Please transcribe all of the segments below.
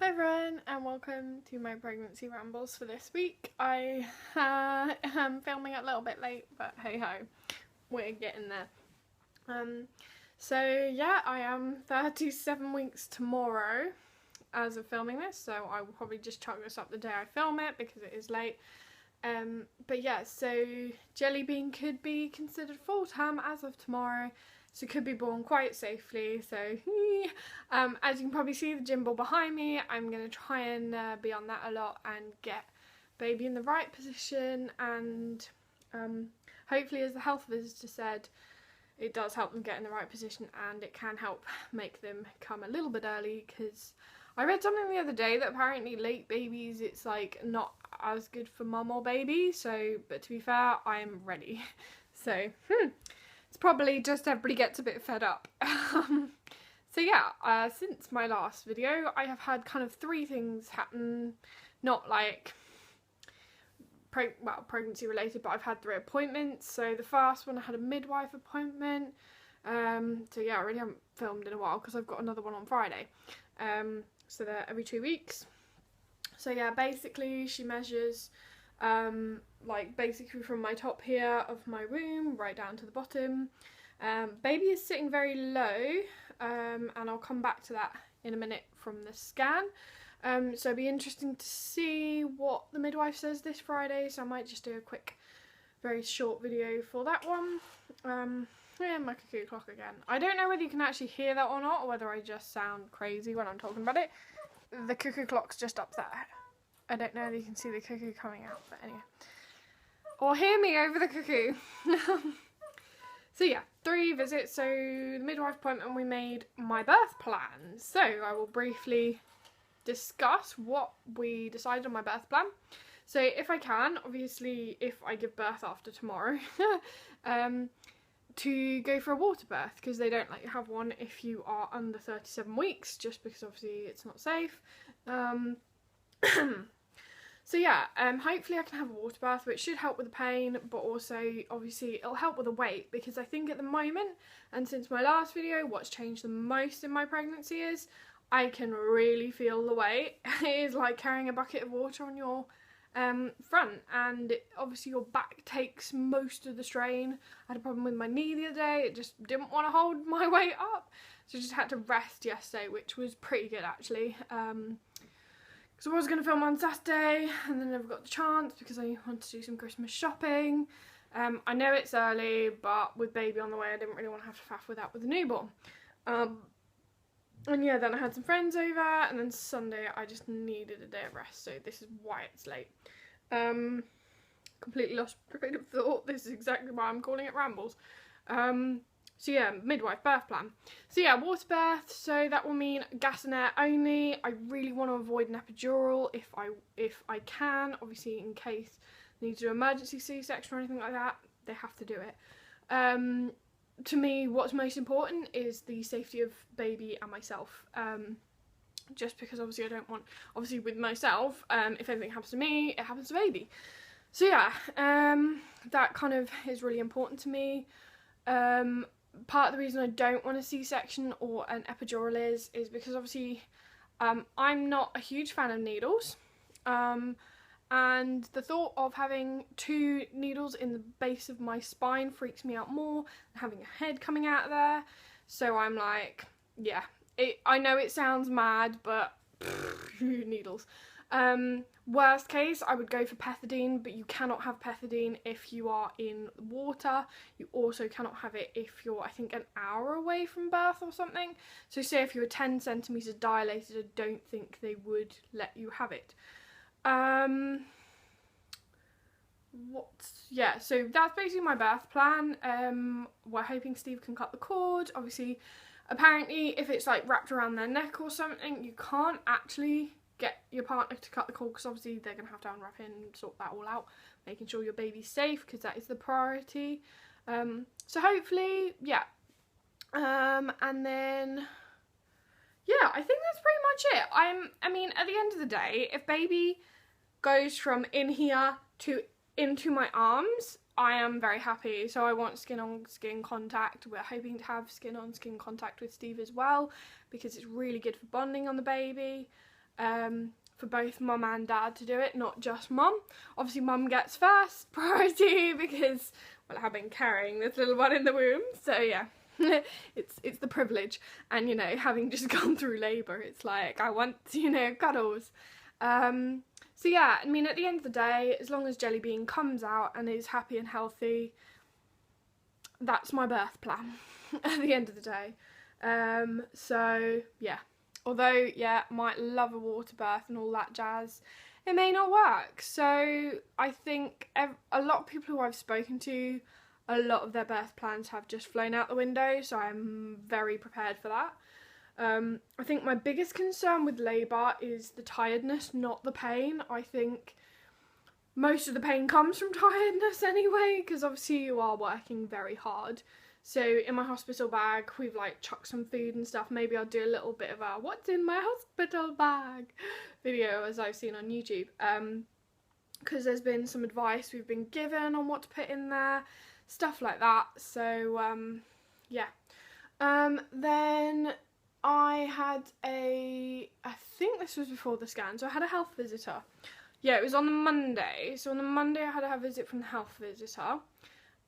Hi everyone and welcome to my pregnancy rambles for this week. I am filming a little bit late, but hey ho, we're getting there. So yeah, I am 37 weeks tomorrow as of filming this, so I will probably just chuck this up the day I film it because it is late. But yeah, so Jelly Bean could be considered full-term as of tomorrow. So could be born quite safely. So as you can probably see the gym ball behind me, I'm going to try and be on that a lot and get baby in the right position, and hopefully, as the health visitor said, it does help them get in the right position and it can help make them come a little bit early, because I read something the other day that apparently late babies, it's like not as good for mum or baby. So, but to be fair, I'm ready. So it's probably just everybody gets a bit fed up. So yeah, since my last video, I have had kind of 3 things happen, not like pregnancy related, but I've had 3 appointments. So the first one, I had a midwife appointment. So yeah, I really haven't filmed in a while because I've got another one on Friday. So they're every 2 weeks. So yeah, basically she measures like basically from my top here of my room right down to the bottom. Baby is sitting very low, and I'll come back to that in a minute from the scan. So it'll be interesting to see what the midwife says this Friday, so I might just do a quick, very short video for that one. Yeah, my cuckoo clock again. I don't know whether you can actually hear that or not, or whether I just sound crazy when I'm talking about it. The cuckoo clock's just up there. I don't know if you can see the cuckoo coming out, but anyway. Or hear me over the cuckoo. So yeah, 3 visits. So the midwife appointment, we made my birth plan. So I will briefly discuss what we decided on my birth plan. So if I can, obviously if I give birth after tomorrow, to go for a water birth, because they don't let you have one if you are under 37 weeks, just because obviously it's not safe. So yeah, hopefully I can have a water bath, which should help with the pain, but also obviously it'll help with the weight, because I think at the moment, and since my last video, what's changed the most in my pregnancy is I can really feel the weight. It is like carrying a bucket of water on your front, and obviously your back takes most of the strain. I had a problem with my knee the other day, it just didn't want to hold my weight up, so I just had to rest yesterday, which was pretty good actually. So I was going to film on Saturday and then never got the chance because I wanted to do some Christmas shopping. I know it's early, but with baby on the way I didn't really want to have to faff with that with a newborn. And yeah, then I had some friends over, and then Sunday I just needed a day of rest, so this is why it's late. Completely lost train of thought. This is exactly why I'm calling it Rambles. So yeah, midwife birth plan. So yeah, water birth, so that will mean gas and air only. I really want to avoid an epidural if I can, obviously in case I need to do emergency C-section or anything like that, they have to do it. To me, what's most important is the safety of baby and myself. Just because obviously I don't want, obviously with myself, if anything happens to me, it happens to baby. So yeah, that kind of is really important to me. Part of the reason I don't want a C-section or an epidural is because obviously I'm not a huge fan of needles, and the thought of having 2 needles in the base of my spine freaks me out more than having a head coming out of there. So I'm like, yeah, I know it sounds mad, but needles. Worst case, I would go for pethidine, but you cannot have pethidine if you are in water. You also cannot have it if you're, I think, an hour away from birth or something. So say if you were 10 centimetres dilated, I don't think they would let you have it. Yeah, so that's basically my birth plan. We're hoping Steve can cut the cord. Obviously, apparently if it's like wrapped around their neck or something, you can't actually get your partner to cut the cord, because obviously they're going to have to unwrap it and sort that all out, making sure your baby's safe, because that is the priority. So hopefully, yeah. And then, yeah, I think that's pretty much it. I mean, at the end of the day, if baby goes from in here to into my arms, I am very happy. So I want skin on skin contact. We're hoping to have skin on skin contact with Steve as well, because it's really good for bonding on the baby. for both mum and dad to do it, not just mum. Obviously mum gets first priority because, well, I've been carrying this little one in the womb, so yeah. it's the privilege, and you know, having just gone through labour, it's like I want, you know, cuddles. So yeah, I mean, at the end of the day, as long as Jelly Bean comes out and is happy and healthy, that's my birth plan at the end of the day. So yeah, although yeah, might love a water birth and all that jazz, it may not work. So I think a lot of people who I've spoken to, a lot of their birth plans have just flown out the window, so I'm very prepared for that. I think my biggest concern with labour is the tiredness, not the pain. I think most of the pain comes from tiredness anyway, because obviously you are working very hard. So in my hospital bag, we've like chucked some food and stuff. Maybe I'll do a little bit of a what's in my hospital bag video, as I've seen on YouTube. Because there's been some advice we've been given on what to put in there, stuff like that. So yeah. Then I had I think this was before the scan, so I had a health visitor. Yeah, it was on the Monday. So on the Monday I had a visit from the health visitor,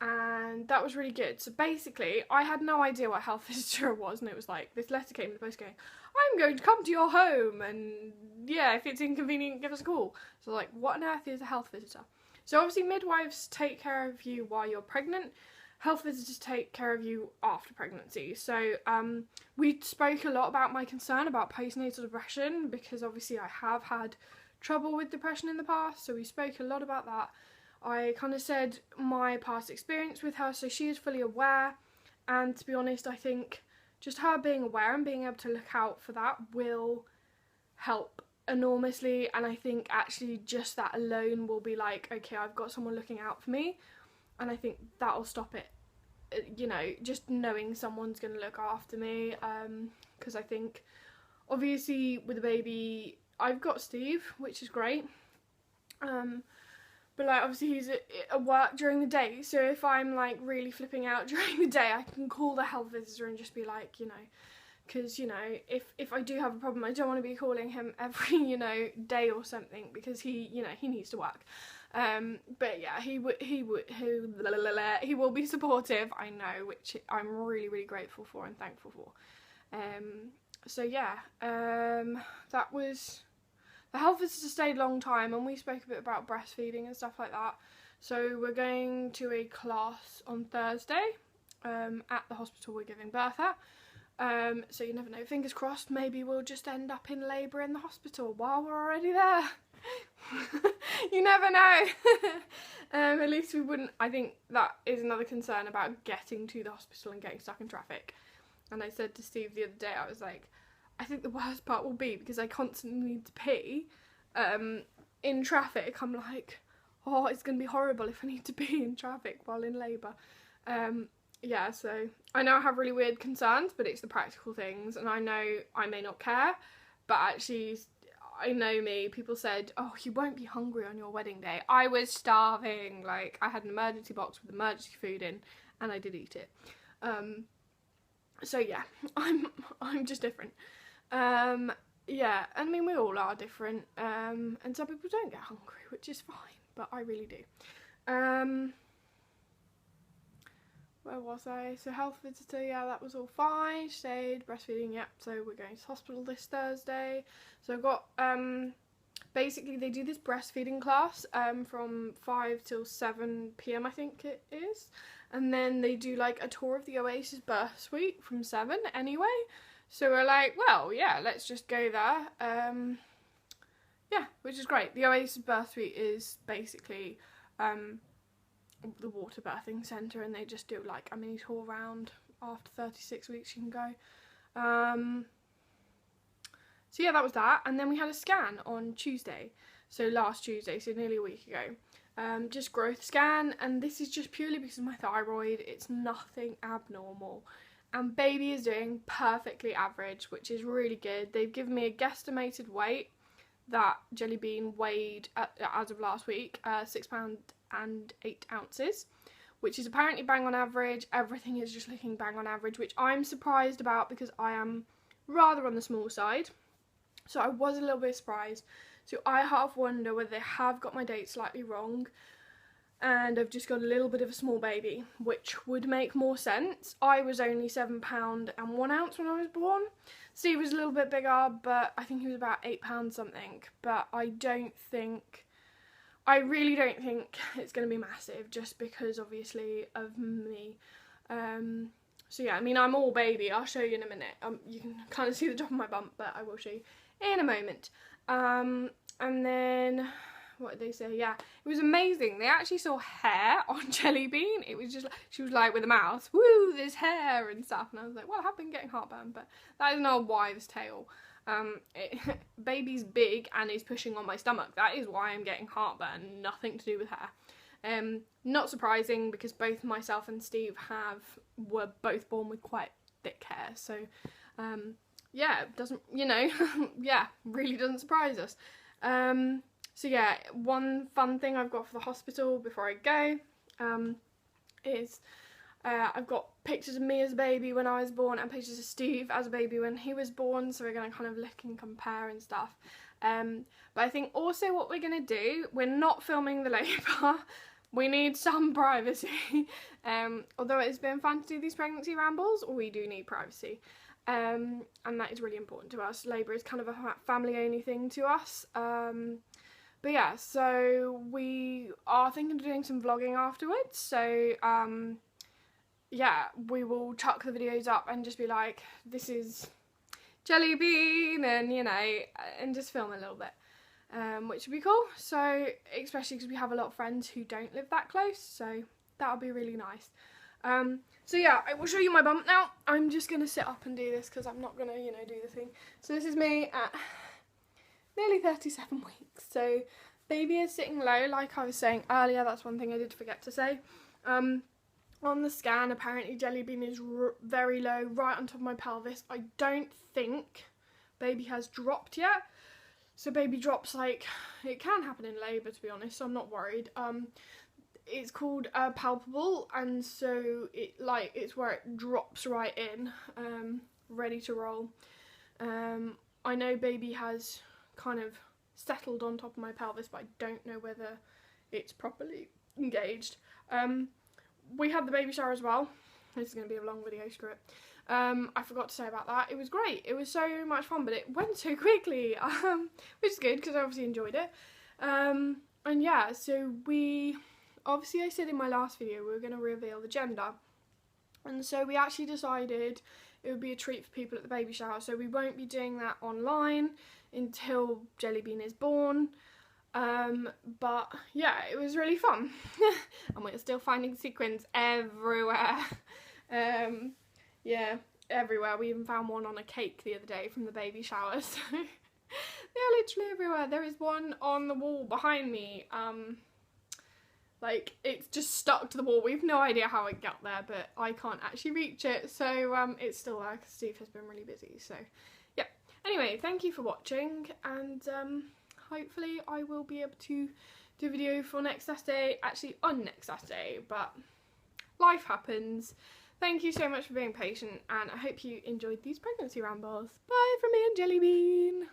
and that was really good. So basically, I had no idea what health visitor was, and it was like, this letter came in the post going, I'm going to come to your home, and yeah, if it's inconvenient, give us a call. So like, what on earth is a health visitor? So obviously midwives take care of you while you're pregnant. Health visitors take care of you after pregnancy. So we spoke a lot about my concern about postnatal depression, because obviously I have had trouble with depression in the past, so we spoke a lot about that. I kind of said my past experience with her, so she is fully aware, and to be honest, I think just her being aware and being able to look out for that will help enormously. And I think actually just that alone will be like, okay, I've got someone looking out for me, and I think that'll stop it, you know, just knowing someone's going to look after me. Because I think obviously with a baby, I've got Steve, which is great, but like obviously he's at work during the day, so if I'm like really flipping out during the day, I can call the health visitor and just be like, you know, because you know, if I do have a problem, I don't want to be calling him every, you know, day or something, because he, you know, he needs to work. But yeah, he will be supportive, I know, which I'm really, really grateful for and thankful for. So yeah, that was, the health visitor stayed a long time, and we spoke a bit about breastfeeding and stuff like that. So we're going to a class on Thursday, at the hospital we're giving birth at. So you never know, fingers crossed, maybe we'll just end up in labour in the hospital while we're already there. You never know. At least we wouldn't. I think that is another concern about getting to the hospital and getting stuck in traffic. And I said to Steve the other day, I was like, I think the worst part will be, because I constantly need to pee in traffic. I'm like, oh, it's going to be horrible if I need to pee in traffic while in labour. Yeah, so I know I have really weird concerns, but it's the practical things, and I know I may not care, but actually, I know me, people said, oh, you won't be hungry on your wedding day. I was starving, like, I had an emergency box with emergency food in, and I did eat it. So yeah, I'm just different. Yeah, I mean, we all are different, and some people don't get hungry, which is fine, but I really do. Where was I? So health visitor, yeah, that was all fine. Stayed, breastfeeding, yep. So we're going to hospital this Thursday. So I've got, basically they do this breastfeeding class from 5 till 7 PM, I think it is. And then they do like a tour of the Oasis birth suite from 7 anyway. So we're like, well, yeah, let's just go there. Yeah, which is great. The Oasis birth suite is basically the water birthing centre, and they just do like a mini tour round. After 36 weeks you can go. So yeah, that was that. And then we had a scan on Tuesday, so last Tuesday, so nearly a week ago. Just growth scan, and this is just purely because of my thyroid. It's nothing abnormal, and baby is doing perfectly average, which is really good. They've given me a guesstimated weight that Jelly Bean weighed as of last week, £6 and 8 ounces, which is apparently bang on average. Everything is just looking bang on average, which I'm surprised about because I am rather on the small side. So I was a little bit surprised. So I half wonder whether they have got my date slightly wrong and I've just got a little bit of a small baby, which would make more sense. I was only £7 and 1 ounce when I was born. Steve was a little bit bigger, but I think he was about £8 something. But I really don't think it's going to be massive, just because obviously of me. So yeah, I mean, I'm all baby. I'll show you in a minute. You can kind of see the top of my bump, but I will show you in a moment. And then, what did they say? Yeah, it was amazing. They actually saw hair on Jelly Bean. It was just like, she was like with a mouse, woo, there's hair and stuff. And I was like, well, I have been getting heartburn, but that is not a wives' tale. Baby's big and is pushing on my stomach. That is why I'm getting heartburn. Nothing to do with hair. Not surprising, because both myself and Steve were both born with quite thick hair. So, yeah, it doesn't, you know, yeah, really doesn't surprise us. So yeah, one fun thing I've got for the hospital before I go is I've got pictures of me as a baby when I was born and pictures of Steve as a baby when he was born, so we're going to kind of look and compare and stuff. But I think also what we're going to do, we're not filming the labour. We need some privacy. Although it's been fun to do these pregnancy rambles, we do need privacy. And that is really important to us. Labour is kind of a family only thing to us. But yeah, so we are thinking of doing some vlogging afterwards. So yeah, we will chuck the videos up and just be like, this is Jelly Bean, and you know, and just film a little bit, which would be cool. So especially because we have a lot of friends who don't live that close, so that'll be really nice. So yeah, I will show you my bump now. I'm just gonna sit up and do this because I'm not gonna, you know, do the thing. So this is me at nearly 37 weeks. So baby is sitting low, like I was saying earlier. That's one thing I did forget to say. On the scan, apparently Jelly Bean is very low, right on top of my pelvis. I don't think baby has dropped yet. So baby drops, like, it can happen in labour, to be honest, so I'm not worried. It's called palpable, and so it's where it drops right in, ready to roll. I know baby has kind of settled on top of my pelvis, but I don't know whether it's properly engaged. We had the baby shower as well. This is going to be a long video, screw it. I forgot to say about that. It was great. It was so much fun, but it went so quickly, which is good because I obviously enjoyed it. And yeah, so obviously I said in my last video we were going to reveal the gender. And so we actually decided it would be a treat for people at the baby shower. So we won't be doing that online until Jelly Bean is born. But yeah, it was really fun. And we're still finding sequins everywhere. Yeah, everywhere. We even found one on a cake the other day from the baby shower. So they're literally everywhere. There is one on the wall behind me. Like, it's just stuck to the wall. We have no idea how it got there, but I can't actually reach it. So it's still there because Steve has been really busy. So yeah. Anyway, thank you for watching, and hopefully I will be able to do a video for next Saturday, actually on next Saturday, but life happens. Thank you so much for being patient, and I hope you enjoyed these pregnancy rambles. Bye from me and Jelly Bean.